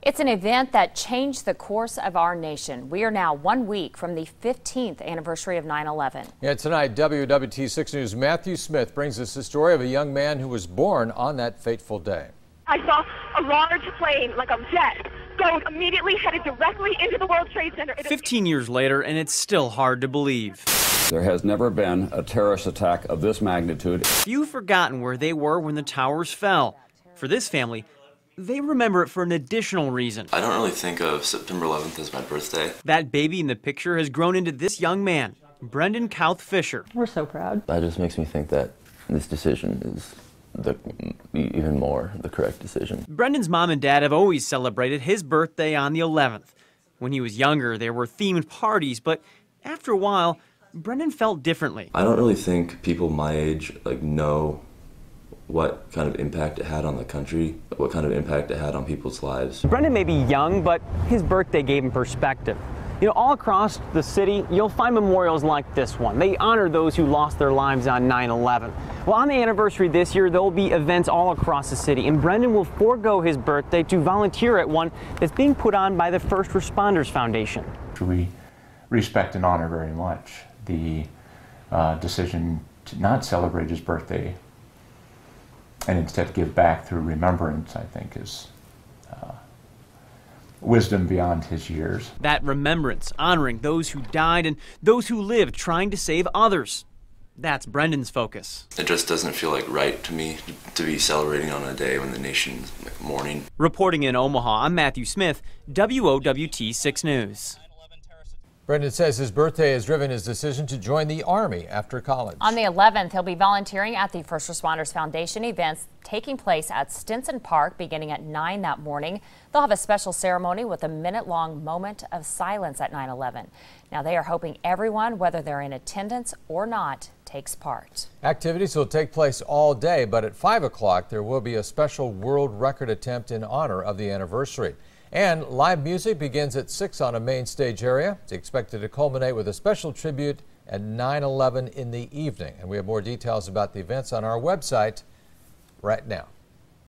It's an event that changed the course of our nation. We are now 1 week from the 15th anniversary of 9/11. Yeah, tonight, WWT 6 News' Matthew Smith brings us the story of a young man who was born on that fateful day. I saw a large plane, like a jet, go immediately headed directly into the World Trade Center. 15 years later, and it's still hard to believe. There has never been a terrorist attack of this magnitude. Few forgotten where they were when the towers fell. For this family, they remember it for an additional reason. I don't really think of September 11th as my birthday. That baby in the picture has grown into this young man, Brendan Kauth Fisher. We're so proud. That just makes me think that this decision is even more the correct decision. Brendan's mom and dad have always celebrated his birthday on the 11th. When he was younger, there were themed parties, but after a while, Brendan felt differently. I don't really think people my age know what kind of impact it had on the country, what kind of impact it had on people's lives. Brendan may be young, but his birthday gave him perspective. You know, all across the city, you'll find memorials like this one. They honor those who lost their lives on 9/11. Well, on the anniversary this year, there will be events all across the city, and Brendan will forego his birthday to volunteer at one that's being put on by the First Responders Foundation. We respect and honor very much the decision to not celebrate his birthday and instead give back through remembrance, I think, is wisdom beyond his years. That remembrance, honoring those who died and those who lived trying to save others. That's Brendan's focus. It just doesn't feel right to me to be celebrating on a day when the nation's mourning. Reporting in Omaha, I'm Matthew Smith, WOWT 6 News. Brendan says his birthday has driven his decision to join the Army after college. On the 11th, he'll be volunteering at the First Responders Foundation events taking place at Stinson Park beginning at 9 that morning. They'll have a special ceremony with a minute-long moment of silence at 9/11. Now, they are hoping everyone, whether they're in attendance or not, takes part. Activities will take place all day, but at 5 o'clock there will be a special world record attempt in honor of the anniversary. And live music begins at 6 on a main stage area. It's expected to culminate with a special tribute at 9/11 in the evening. And we have more details about the events on our website right now.